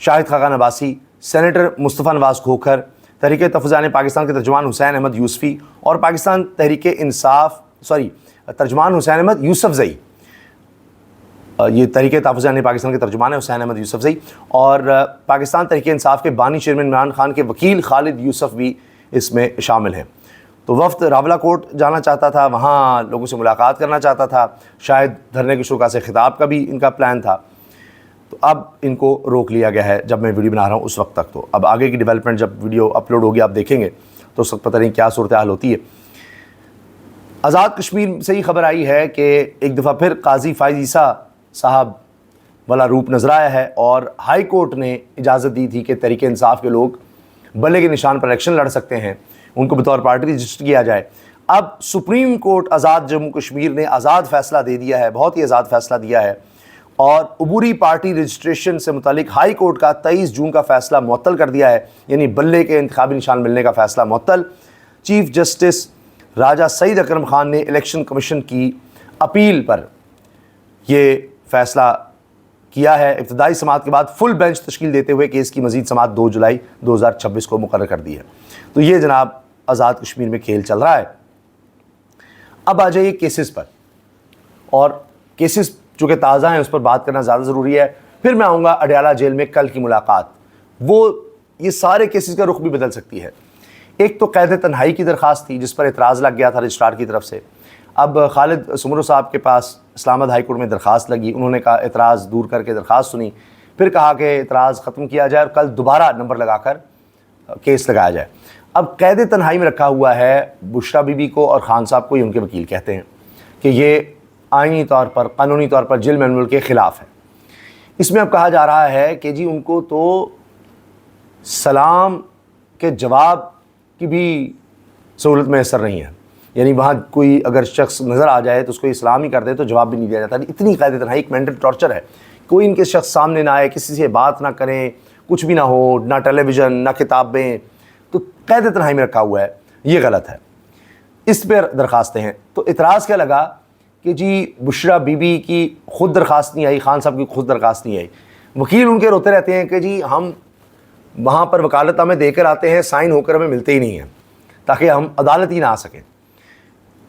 Shahid Khaqan Abbasi, senator مصطفیٰ نواز کھوکھر، تحریک تحفظ آئین پاکستان کے ترجمان حسین احمد یوسفی اور پاکستان تحریک انصاف ترجمان حسین احمد یوسفزئی، یہ تحریک تحفظ آئین پاکستان کے ترجمان ہے حسین احمد یوسفزئی، اور پاکستان تحریک انصاف کے بانی چیئرمین عمران خان کے وکیل خالد یوسف بھی اس میں شامل ہیں۔ تو وفد راولا کوٹ جانا چاہتا تھا، وہاں لوگوں سے ملاقات کرنا چاہتا تھا، شاید دھرنے کے شرکاء سے خطاب کا بھی ان کا پلان تھا، تو اب ان کو روک لیا گیا ہے جب میں ویڈیو بنا رہا ہوں اس وقت تک۔ تو اب آگے کی ڈیولپمنٹ جب ویڈیو اپلوڈ ہوگی آپ دیکھیں گے تو اس وقت پتہ نہیں کیا صورتحال ہوتی ہے۔ آزاد کشمیر سے ہی خبر آئی ہے کہ ایک دفعہ پھر قاضی فائز عیسیٰ صاحب والا روپ نظر آیا ہے، اور ہائی کورٹ نے اجازت دی تھی کہ تحریک انصاف کے لوگ بلے کے نشان پر الیکشن لڑ سکتے ہیں، ان کو بطور پارٹی رجسٹر کیا جائے۔ اب سپریم کورٹ آزاد جموں کشمیر نے آزاد فیصلہ دے دیا ہے، بہت ہی آزاد فیصلہ دیا ہے، اور عبوری پارٹی رجسٹریشن سے متعلق ہائی کورٹ کا 23 جون کا فیصلہ معطل کر دیا ہے، یعنی بلے کے انتخابی نشان ملنے کا فیصلہ معطل۔ چیف جسٹس راجہ سعید اکرم خان نے الیکشن کمیشن کی اپیل پر یہ فیصلہ کیا ہے۔ ابتدائی سماعت کے بعد فل بینچ تشکیل دیتے ہوئے کیس کی مزید سماعت 2 جولائی 2026 کو مقرر کر دی ہے۔ تو یہ جناب آزاد کشمیر میں کھیل چل رہا ہے۔ اب آ جائیے کیسز پر، اور کیسز جو کہ تازہ ہیں اس پر بات کرنا زیادہ ضروری ہے۔ پھر میں آؤں گا اڈیالہ جیل میں کل کی ملاقات، یہ سارے کیسز کا رخ بھی بدل سکتی ہے۔ ایک تو قید تنہائی کی درخواست تھی جس پر اعتراض لگ گیا تھا رجسٹرار کی طرف سے، اب خالد سمرو صاحب کے پاس اسلام آباد ہائی کورٹ میں درخواست لگی، انہوں نے کہا اعتراض دور کر کے درخواست سنی، پھر کہا کہ اعتراض ختم کیا جائے اور کل دوبارہ نمبر لگا کر کیس لگایا جائے۔ اب قید تنہائی میں رکھا ہوا ہے بشرا بی بی کو، اور خان صاحب کو، یہ ان کے وکیل کہتے ہیں کہ یہ آئینی طور پر، قانونی طور پر جیل مینول کے خلاف ہے۔ اس میں اب کہا جا رہا ہے کہ جی ان کو تو سلام کے جواب کی بھی سہولت میسر نہیں ہے، یعنی وہاں کوئی اگر شخص نظر آ جائے تو اس کو اسلام ہی کر دے تو جواب بھی نہیں دیا جاتا۔ اتنی قید تنہائی ایک مینٹل ٹارچر ہے، کوئی ان کے شخص سامنے نہ آئے، کسی سے بات نہ کریں، کچھ بھی نہ ہو، نہ ٹیلی ویژن نہ کتابیں، تو قید تنہائی میں رکھا ہوا ہے، یہ غلط ہے۔ اس پر درخواستیں ہیں، تو اعتراض کیا لگا کہ جی بشرا بی بی کی خود درخواست نہیں آئی، خان صاحب کی خود درخواست نہیں آئی، وکیل ان کے روتے رہتے ہیں کہ جی ہم وہاں پر وکالت ہمیں دے کر آتے ہیں، سائن ہو کر ہمیں ملتے ہی نہیں ہیں تاکہ ہم عدالت ہی نہ آ سکیں۔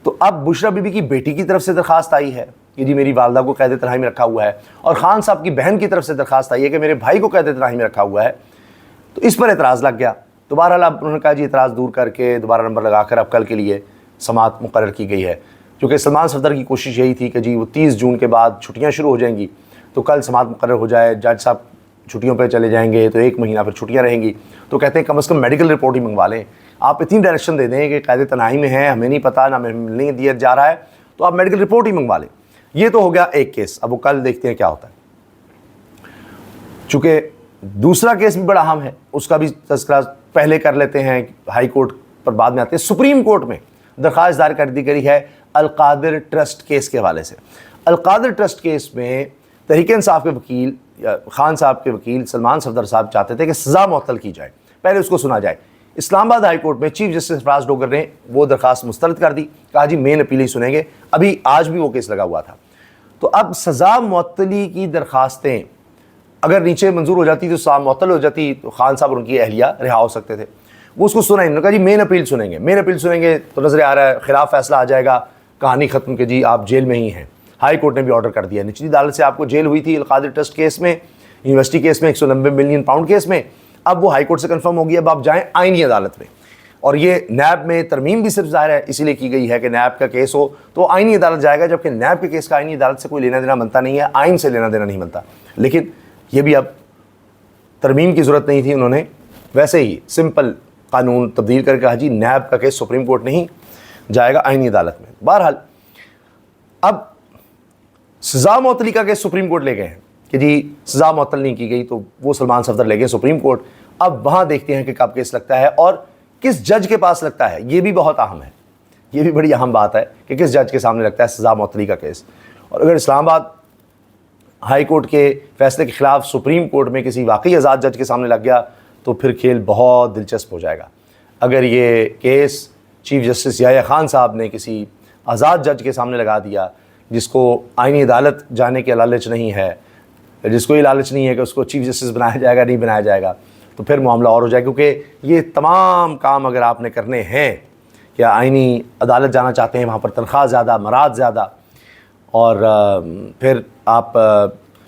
تو اب بشرا بی بی کی بیٹی کی طرف سے درخواست آئی ہے کہ جی میری والدہ کو قید تنہائی میں رکھا ہوا ہے، اور خان صاحب کی بہن کی طرف سے درخواست آئی ہے کہ میرے بھائی کو قید تنہائی میں رکھا ہوا ہے، تو اس پر اعتراض لگ گیا۔ تو بہرحال اب انہوں نے کہا جی اعتراض دور کر کے دوبارہ نمبر لگا کر اب کل کے لیے سماعت مقرر کی گئی ہے، کیونکہ سلمان صفدر کی کوشش یہی تھی کہ جی وہ 30 جون کے بعد چھٹیاں شروع ہو جائیں گی تو کل سماعت مقرر ہو جائے، جج صاحب چھٹیوں پہ چلے جائیں گے تو 1 مہینہ پھر چھٹیاں رہیں گی، تو کہتے ہیں کم از کم میڈیکل رپورٹ ہی منگوا لیں، آپ اتنی ڈائریکشن دے دیں کہ قید تنہائی میں ہیں، ہمیں نہیں پتہ، نہ ہمیں ملنے دیا جا رہا ہے، تو آپ میڈیکل رپورٹ ہی منگوا لیں۔ یہ تو ہو گیا ایک کیس، اب وہ کل دیکھتے ہیں کیا ہوتا ہے۔ چونکہ دوسرا کیس بھی بڑا اہم ہے، اس کا بھی تذکرہ پہلے کر لیتے ہیں، ہائی کورٹ پر بعد میں آتے ہیں۔ سپریم کورٹ میں درخواست دائر کر دی گئی ہے القادر ٹرسٹ کیس کے حوالے سے۔ القادر ٹرسٹ کیس میں تحریک انصاف کے وکیل، خان صاحب کے وکیل سلمان صفدر صاحب چاہتے تھے کہ سزا معطل کی جائے، پہلے اس کو سنا جائے۔ اسلام آباد ہائی کورٹ میں چیف جسٹس سرفراز ڈوگر نے وہ درخواست مسترد کر دی، کہا جی مین اپیل ہی سنیں گے، ابھی آج بھی وہ کیس لگا ہوا تھا۔ تو اب سزا معطلی کی درخواستیں اگر نیچے منظور ہو جاتی تو سزا معطل ہو جاتی تو خان صاحب اور ان کی اہلیہ رہا ہو سکتے تھے، وہ اس کو سنا ہی نہیں، کہا جی مین اپیل سنیں گے، مین اپیل سنیں گے تو نظر آ رہا ہے خلاف فیصلہ آ جائے گا، کہانی ختم کہ جی آپ جیل میں ہی ہیں۔ ہائی کورٹ نے بھی آرڈر کر دیا، نچلی عدالت سے آپ کو جیل ہوئی تھی القادر ٹرسٹ کیس میں، یونیورسٹی کیس میں، 190 ملین پاؤنڈ کیس میں، اب وہ ہائی کورٹ سے کنفرم ہو گیا، اب آپ جائیں آئینی عدالت میں۔ اور یہ نیب میں ترمیم بھی صرف ظاہر ہے اسی لیے کی گئی ہے کہ نیب کا کیس ہو تو آئینی عدالت جائے گا، جبکہ نیب کے کیس کا آئینی عدالت سے کوئی لینا دینا بنتا نہیں ہے، آئین سے لینا دینا نہیں بنتا۔ لیکن یہ بھی اب ترمیم کی ضرورت نہیں تھی، انہوں نے ویسے ہی سمپل قانون تبدیل کر کے کہا جی نیب کا کیس سپریم کورٹ نہیں جائے گا آئینی عدالت میں۔ بہرحال اب سزا معطلی کا کیس سپریم کورٹ لے گئے ہیں کہ جی سزا معطل نہیں کی گئی، تو وہ سلمان صفدر لے گئے سپریم کورٹ۔ اب وہاں دیکھتے ہیں کہ کب کیس لگتا ہے اور کس جج کے پاس لگتا ہے، یہ بھی بہت اہم ہے، یہ بھی بڑی اہم بات ہے کہ کس جج کے سامنے لگتا ہے سزا معطلی کا کیس۔ اور اگر اسلام آباد ہائی کورٹ کے فیصلے کے خلاف سپریم کورٹ میں کسی واقعی آزاد جج کے سامنے لگ گیا تو پھر کھیل بہت دلچسپ ہو جائے گا۔ اگر یہ case chief justice Yahya Khan صاحب نے کسی آزاد جج کے سامنے لگا دیا جس کو آئینی عدالت جانے کے لالچ نہیں ہے، جس کو یہ لالچ نہیں ہے کہ اس کو چیف جسٹس بنایا جائے گا نہیں بنایا جائے گا، تو پھر معاملہ اور ہو جائے، کیونکہ یہ تمام کام اگر آپ نے کرنے ہیں کہ آئینی عدالت جانا چاہتے ہیں، وہاں پر تنخواہ زیادہ، مراد زیادہ، اور پھر آپ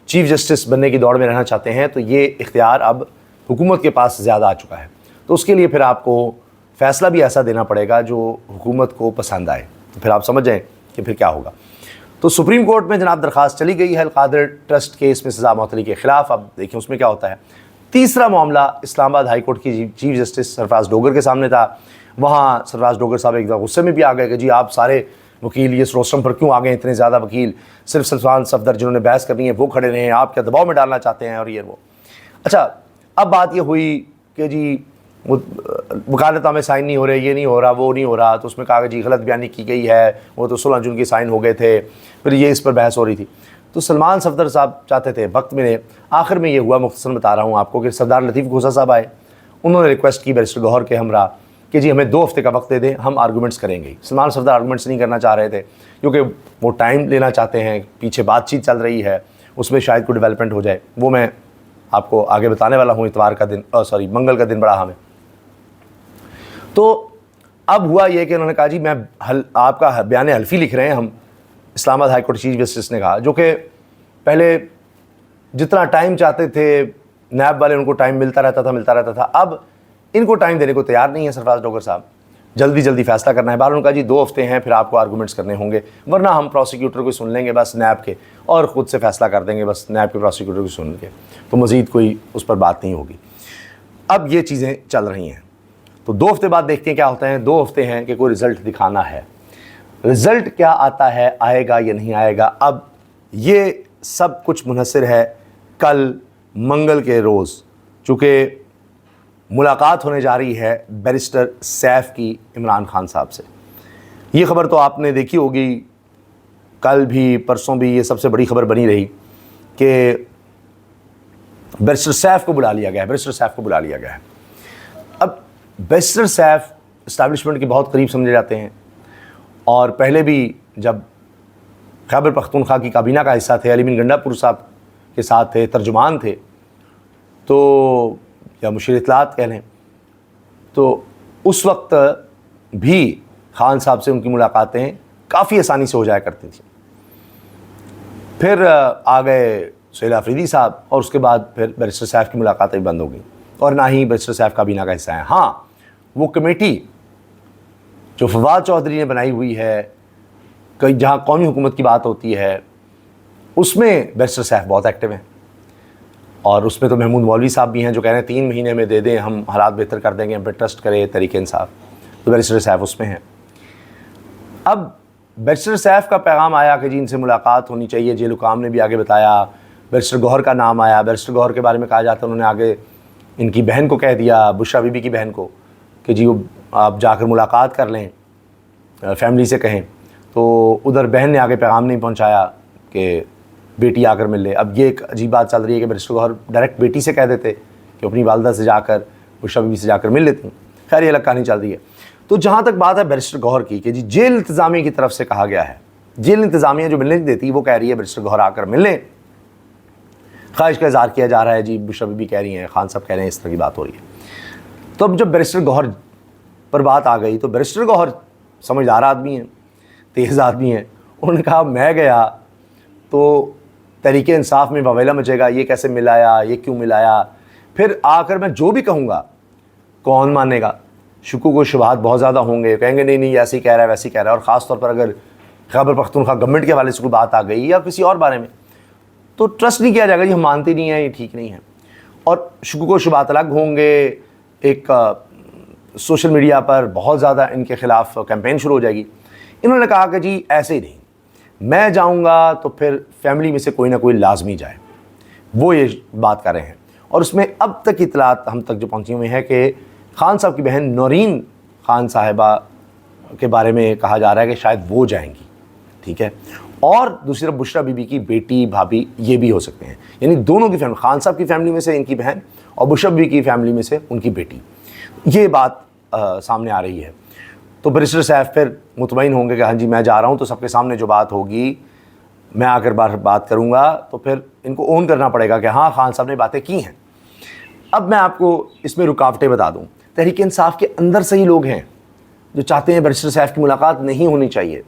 چیف جسٹس بننے کی دوڑ میں رہنا چاہتے ہیں، تو یہ اختیار اب حکومت کے پاس زیادہ آ چکا ہے. تو اس کے لیے پھر آپ کو فیصلہ بھی ایسا دینا پڑے گا جو حکومت کو پسند آئے. تو پھر آپ سمجھ جائیں کہ پھر کیا ہوگا. تو سپریم کورٹ میں جناب درخواست چلی گئی ہے القادر ٹرسٹ کیس میں سزا معطلی کے خلاف. اب دیکھیں اس میں کیا ہوتا ہے. تیسرا معاملہ اسلام آباد ہائی کورٹ کی چیف جسٹس سرفراز ڈوگر کے سامنے تھا. وہاں سرفراز ڈوگر صاحب ایک دفعہ غصے میں بھی آ گئے کہ جی آپ سارے وکیل اس روسٹم پر کیوں آ گئے، اتنے زیادہ وکیل، صرف سلطان صفدر جنہوں نے بحث کرنی ہے وہ کھڑے رہے ہیں، آپ کیا دباؤ میں ڈالنا چاہتے ہیں اور یہ وہ. اچھا اب بات یہ ہوئی کہ جی وکالت نامے سائن نہیں ہو رہے، یہ نہیں ہو رہا، وہ نہیں ہو رہا، تو اس میں کہا کہ جی غلط بیانی کی گئی ہے، وہ تو 16 جون کے سائن ہو گئے تھے. پھر یہ اس پر بحث ہو رہی تھی. تو سلمان صفدر صاحب چاہتے تھے، وقت میں نے آخر میں یہ ہوا، مختصر بتا رہا ہوں آپ کو، کہ سردار لطیف گھوسا صاحب آئے. انہوں نے ریکویسٹ کی بیرسٹر گوہر کے ہمراہ کہ جی ہمیں 2 ہفتے کا وقت دے دیں، ہم آرگومنٹس کریں گے. سلمان صفدر آرگومنٹس نہیں کرنا چاہ رہے تھے کیونکہ وہ ٹائم لینا چاہتے ہیں، پیچھے بات چیت چل رہی ہے، اس میں شاید کوئی ڈیولپمنٹ ہو جائے. وہ میں آپ کو آگے بتانے والا ہوں. اتوار کا دن منگل کا دن بڑا اہم ہے. تو اب ہوا یہ کہ انہوں نے کہا جی میں آپ کا بیان حلفی لکھ رہے ہیں ہم. اسلام آباد ہائی کورٹ چیف جسٹس نے کہا، جو کہ پہلے جتنا ٹائم چاہتے تھے نیب والے ان کو ٹائم ملتا رہتا تھا، اب ان کو ٹائم دینے کو تیار نہیں ہے سرفراز ڈوگر صاحب. جلدی فیصلہ کرنا ہے. بہرحال انہوں نے کہا جی 2 ہفتے ہیں، پھر آپ کو آرگومنٹس کرنے ہوں گے، ورنہ ہم پروسیکیوٹر کو سن لیں گے بس نیب کے، اور خود سے فیصلہ کر دیں گے بس نیب کے پروسیکیوٹر کو سن کے، تو مزید کوئی اس پر بات نہیں ہوگی. اب یہ چیزیں چل رہی ہیں. تو 2 ہفتے بعد دیکھتے ہیں کیا ہوتا ہے. 2 ہفتے ہیں کہ کوئی رزلٹ دکھانا ہے. رزلٹ کیا آتا ہے، آئے گا یا نہیں آئے گا، اب یہ سب کچھ منحصر ہے کل منگل کے روز، چونکہ ملاقات ہونے جا رہی ہے بیرسٹر سیف کی عمران خان صاحب سے. یہ خبر تو آپ نے دیکھی ہوگی، کل بھی پرسوں بھی یہ سب سے بڑی خبر بنی رہی کہ بیرسٹر سیف کو بلا لیا گیا ہے. اب بیرسٹر سیف اسٹیبلشمنٹ کے بہت قریب سمجھے جاتے ہیں، اور پہلے بھی جب خیبر پختونخوا کی کابینہ کا حصہ تھے، علی مین گنڈا پور صاحب کے ساتھ تھے، ترجمان تھے، تو یا مشیر اطلاعات کہہ لیں، تو اس وقت بھی خان صاحب سے ان کی ملاقاتیں کافی آسانی سے ہو جایا کرتی تھیں. پھر آ گئے سہیل آفریدی صاحب، اور اس کے بعد پھر بیرسٹر سیف کی ملاقاتیں بند ہو گئیں، اور نہ ہی بیرسٹر سیف کابینہ کا حصہ ہیں. ہاں وہ کمیٹی جو فواد چودھری نے بنائی ہوئی ہے، جہاں قومی حکومت کی بات ہوتی ہے، اس میں بیرسٹر سیف بہت ایکٹیو ہیں، اور اس میں تو محمود مولوی صاحب بھی ہیں جو کہہ رہے ہیں 3 مہینے میں دے دیں، ہم حالات بہتر کر دیں گے، ہم پہ ٹرسٹ کرے تحریک انصاف. تو بیرسٹر سیف اس میں ہیں. اب بیرسٹر سیف کا پیغام آیا کہ جی ان سے ملاقات ہونی چاہیے. جیل حکام نے بھی آگے بتایا، بیرسٹر گوہر کا نام آیا. بیرسٹر گوہر کے بارے میں کہا جاتا ہے انہوں نے آگے ان کی بہن کو کہہ دیا، بشرا بی بی کی بہن کو، کہ جی آپ جا کر ملاقات کر لیں، فیملی سے کہیں. تو ادھر بہن نے آگے پیغام نہیں پہنچایا کہ بیٹی آ کر مل لے. اب یہ ایک عجیب بات چل رہی ہے کہ بیرسٹر گوہر ڈائریکٹ بیٹی سے کہہ دیتے کہ اپنی والدہ سے جا کر، بشرا بی بی سے جا کر مل لیتی ہیں. خیر یہ الگ کہانی چل رہی ہے. تو جہاں تک بات ہے بیرسٹر گوہر کی کہ جی جیل انتظامیہ کی طرف سے کہا گیا ہے، جیل انتظامیہ جو ملنے نہیں دیتی، وہ کہہ رہی ہے بیرسٹر گوہر آ کر مل لیں. خواہش کا اظہار کیا جا رہا ہے، جی بشرا بی بی کہہ رہی ہیں، خان صاحب کہہ رہے ہیں، اس طرح کی بات ہو رہی ہے. تو اب جب بیرسٹر گوہر پر بات آ گئی تو بیرسٹر گوہر سمجھدار آدمی ہیں، تیز آدمی ہیں. انہوں نے کہا میں گیا تو تحریک انصاف میں واویلا مچے گا، یہ کیسے ملایا، یہ کیوں ملایا، پھر آ کر میں جو بھی کہوں گا کون مانے گا. شکوک و شبہات بہت زیادہ ہوں گے، کہیں گے نہیں ایسے ہی کہہ رہا ہے، ویسے ہی کہہ رہا ہے. اور خاص طور پر اگر خیبر پختونخوا گورنمنٹ کے حوالے سے کوئی بات آ گئی یا کسی اور بارے میں، تو ٹرسٹ نہیں کیا جائے گا، جی ہم مانتے نہیں ہیں، یہ ٹھیک نہیں ہے. اور شکوک و شبہات الگ ہوں گے. ایک سوشل میڈیا پر بہت زیادہ ان کے خلاف کیمپین شروع ہو جائے گی. انہوں نے کہا کہ جی ایسے ہی نہیں، میں جاؤں گا تو پھر فیملی میں سے کوئی نہ کوئی لازمی جائے. وہ یہ بات کر رہے ہیں. اور اس میں اب تک اطلاعات ہم تک جو پہنچی ہوئی ہیں کہ خان صاحب کی بہن نورین خان صاحبہ کے بارے میں کہا جا رہا ہے کہ شاید وہ جائیں گی. ٹھیک ہے. اور دوسری طرف بشرا بی بی کی بیٹی بھابھی یہ بھی ہو سکتے ہیں، یعنی دونوں کی فیملی، خان صاحب کی فیملی میں سے ان کی بہن اور بشرا بی بی کی فیملی میں سے ان کی بیٹی. یہ بات سامنے آ رہی ہے. تو بیرسٹر سیف پھر مطمئن ہوں گے کہ ہاں جی میں جا رہا ہوں، تو سب کے سامنے جو بات ہوگی میں آ کر بات کروں گا تو پھر ان کو اون کرنا پڑے گا کہ ہاں خان صاحب نے باتیں کی ہیں۔ اب میں آپ کو اس میں رکاوٹیں بتا دوں۔ تحریک انصاف کے اندر سے ہی لوگ ہیں جو چاہتے ہیں بیرسٹر سیف کی ملاقات نہیں ہونی چاہیے۔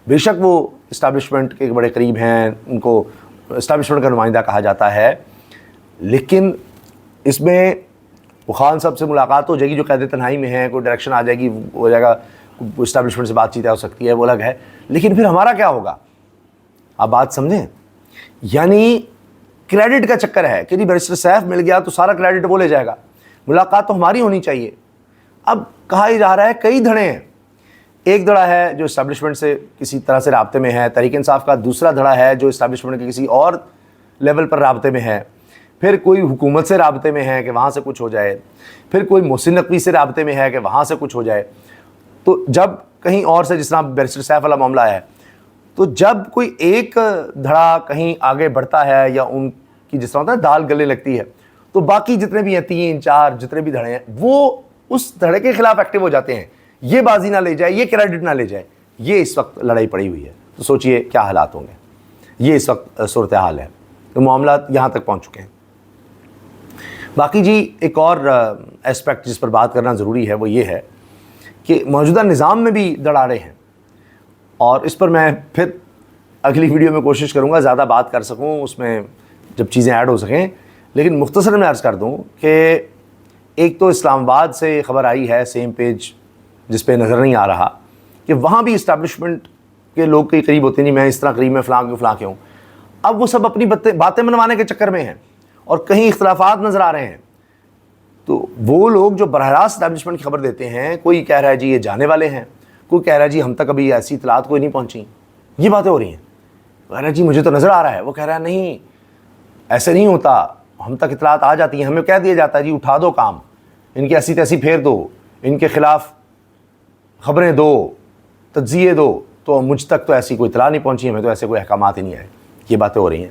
بے شک وہ اسٹیبلشمنٹ کے بڑے قریب ہیں، ان کو اسٹیبلشمنٹ کا نمائندہ کہا جاتا ہے، لیکن اس میں وہ خان صاحب سے ملاقات ہو جائے گی جو قید تنہائی میں ہے، کوئی ڈائریکشن آ جائے گی، ہو جائے گا، اسٹیبلشمنٹ سے بات چیت ہو سکتی ہے، وہ الگ ہے، لیکن پھر ہمارا کیا ہوگا؟ آپ بات سمجھیں، یعنی کریڈٹ کا چکر ہے کہ بیرسٹر سیف مل گیا تو سارا کریڈٹ وہ لے جائے گا، ملاقات تو ہماری ہونی چاہیے۔ اب کہا ہی جا رہا ہے کئی دھڑے ہیں، ایک دھڑا ہے جو اسٹیبلشمنٹ سے کسی طرح سے رابطے میں ہے تحریک انصاف کا، دوسرا دھڑا ہے جو اسٹیبلشمنٹ کے کسی اور لیول پر رابطے میں ہے، پھر کوئی حکومت سے رابطے میں ہے کہ وہاں سے کچھ ہو جائے، پھر کوئی محسن نقوی سے رابطے میں ہے کہ وہاں سے کچھ ہو جائے۔ تو جب کہیں اور سے، جس طرح بیرسٹر سیف والا معاملہ ہے، تو جب کوئی ایک دھڑا کہیں آگے بڑھتا ہے یا ان کی جس طرح ہوتا ہے دال گلے لگتی ہے، تو باقی جتنے بھی ہیں 3 4 جتنے بھی دھڑے ہیں وہ اس دھڑے کے خلاف ایکٹیو ہو جاتے ہیں، یہ بازی نہ لے جائے، یہ کریڈٹ نہ لے جائے۔ یہ اس وقت لڑائی پڑی ہوئی ہے، تو سوچئے کیا حالات ہوں گے۔ یہ اس وقت صورتحال ہے، تو معاملات یہاں تک پہنچ چکے ہیں۔ باقی جی ایک اور اسپیکٹ جس پر بات کرنا ضروری ہے وہ یہ ہے کہ موجودہ نظام میں بھی دراڑیں ہیں، اور اس پر میں پھر اگلی ویڈیو میں کوشش کروں گا زیادہ بات کر سکوں، اس میں جب چیزیں ایڈ ہو سکیں، لیکن مختصر میں عرض کر دوں کہ ایک تو اسلام آباد سے خبر آئی ہے، سیم پیج جس پہ نظر نہیں آ رہا، کہ وہاں بھی اسٹیبلشمنٹ کے لوگ کے قریب ہوتے ہیں، نہیں میں اس طرح قریب میں فلاں کے ہوں۔ اب وہ سب اپنی باتیں منوانے کے چکر میں ہیں اور کہیں اختلافات نظر آ رہے ہیں، تو وہ لوگ جو براہ راست اسٹیبلشمنٹ کی خبر دیتے ہیں، کوئی کہہ رہا ہے جی یہ جانے والے ہیں، کوئی کہہ رہا ہے جی ہم تک ابھی ایسی اطلاعات کوئی نہیں پہنچی، یہ باتیں ہو رہی ہیں۔ کہہ رہا ہے جی مجھے تو نظر آ رہا ہے، وہ کہہ رہا ہے نہیں ایسے نہیں ہوتا، ہم تک اطلاعات آ جاتی ہیں، ہمیں کہہ دیا جاتا ہے جی اٹھا دو کام، ان کی ایسی تیسی پھیر دو، ان کے خلاف خبریں دو، تجزیے دو، تو مجھ تک تو ایسی کوئی اطلاع نہیں پہنچی، ہمیں تو ایسے کوئی احکامات ہی نہیں آئے۔ یہ باتیں ہو رہی ہیں۔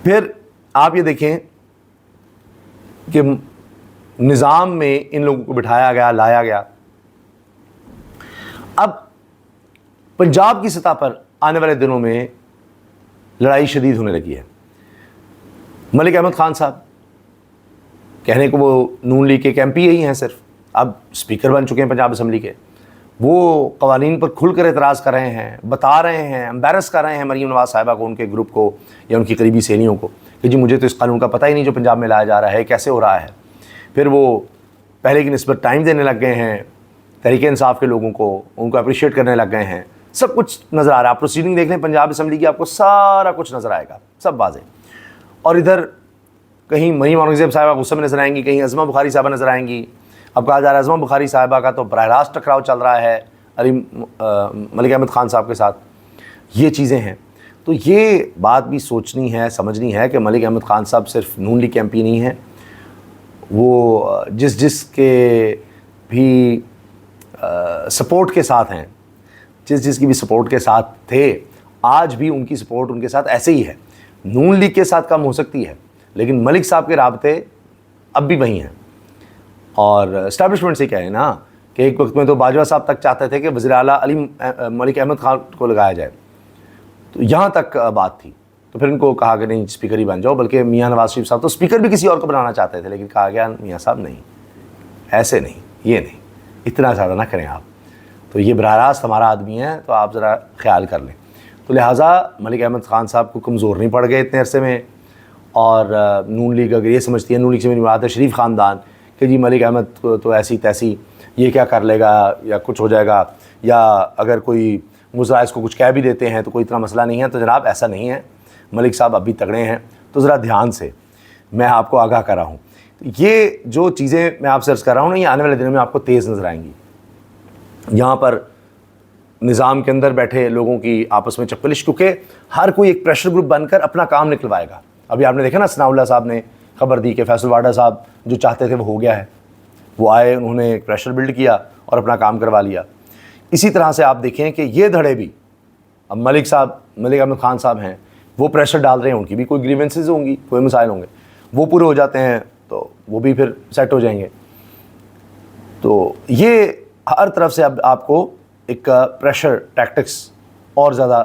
پھر آپ یہ دیکھیں کہ نظام میں ان لوگوں کو بٹھایا گیا، لایا گیا۔ اب پنجاب کی سطح پر آنے والے دنوں میں لڑائی شدید ہونے لگی ہے۔ ملک احمد خان صاحب کہنے کو وہ نون لیگ کے ایک MP ہی ہیں، صرف اب اسپیکر بن چکے ہیں پنجاب اسمبلی کے، وہ قوانین پر کھل کر اعتراض کر رہے ہیں، بتا رہے ہیں، امبیرس کر رہے ہیں مریم نواز صاحبہ کو، ان کے گروپ کو یا ان کی قریبی سہیلیوں کو کہ جی مجھے تو اس قانون کا پتہ ہی نہیں جو پنجاب میں لایا جا رہا ہے، کیسے ہو رہا ہے۔ پھر وہ پہلے کی نسبت ٹائم دینے لگ گئے ہیں تحریک انصاف کے لوگوں کو، ان کو اپریشیٹ کرنے لگ گئے ہیں، سب کچھ نظر آ رہا ہے۔ آپ پروسیڈنگ دیکھ لیں پنجاب اسمبلی کی، آپ کو سارا کچھ نظر آئے گا، سب واضح۔ اور ادھر کہیں مریم اورنگزیب صاحبہ غصے میں نظر آئیں گی، کہیں عظمہ بخاری صاحبہ نظر آئیں گی۔ اب کہا جا رہا ہے عظمہ بخاری صاحبہ کا تو براہ راست ٹکراؤ چل رہا ہے ملک احمد خان صاحب کے ساتھ، یہ چیزیں ہیں۔ تو یہ بات بھی سوچنی ہے، سمجھنی ہے کہ ملک احمد خان صاحب صرف نون لیگ کے MP نہیں ہیں، وہ جس کے بھی سپورٹ کے ساتھ ہیں، جس کی بھی سپورٹ کے ساتھ تھے، آج بھی ان کی سپورٹ ان کے ساتھ ایسے ہی ہے۔ نون لیگ کے ساتھ کم ہو سکتی ہے، لیکن ملک صاحب کے رابطے اب بھی وہی ہیں۔ اور اسٹیبلشمنٹ سے کہہ رہے ہیں نا کہ ایک وقت میں تو باجوہ صاحب تک چاہتے تھے کہ وزیر اعلیٰ ملک احمد خان کو لگایا جائے، تو یہاں تک بات تھی، تو پھر ان کو کہا کہ نہیں اسپیکر ہی بن جاؤ، بلکہ میاں نواز شریف صاحب تو اسپیکر بھی کسی اور کو بنانا چاہتے تھے، لیکن کہا گیا میاں صاحب نہیں، ایسے نہیں، یہ نہیں، اتنا زیادہ نہ کریں آپ، تو یہ براہ راست ہمارا آدمی ہے، تو آپ ذرا خیال کر لیں۔ تو لہٰذا ملک احمد خان صاحب کو کمزور نہیں پڑ گئے اتنے عرصے میں، اور نون لیگ اگر یہ سمجھتی ہے، نون لیگ سے میری مراد ہے شریف خاندان، کہ جی ملک احمد تو ایسی تیسی، یہ کیا کر لے گا یا کچھ ہو جائے گا، یا اگر کوئی وزراء اس کو کچھ کہہ بھی دیتے ہیں تو کوئی اتنا مسئلہ نہیں ہے، تو جناب ایسا نہیں ہے، ملک صاحب اب بھی تگڑے ہیں، تو ذرا دھیان سے میں آپ کو آگاہ کر رہا ہوں۔ یہ جو چیزیں میں آپ سے عرض کر رہا ہوں نا، یہ آنے والے دنوں میں آپ کو تیز نظر آئیں گی۔ یہاں پر نظام کے اندر بیٹھے لوگوں کی آپس میں چپلش، کیونکہ ہر کوئی ایک پریشر گروپ بن کر اپنا کام نکلوائے گا۔ ابھی آپ نے دیکھا نا ثناء اللہ صاحب نے خبر دی کہ فیصل واڈا صاحب جو چاہتے تھے وہ ہو گیا ہے، وہ آئے، انہوں نے ایک پریشر بلڈ کیا اور اپنا کام کروا لیا۔ اسی طرح سے آپ دیکھیں کہ یہ دھڑے بھی اب ملک احمد خان صاحب ہیں، وہ پریشر ڈال رہے ہیں، ان کی بھی کوئی گریونسز ہوں گی، کوئی مسائل ہوں گے، وہ پورے ہو جاتے ہیں تو وہ بھی پھر سیٹ ہو جائیں گے۔ تو یہ ہر طرف سے اب آپ کو ایک پریشر ٹیکٹکس اور زیادہ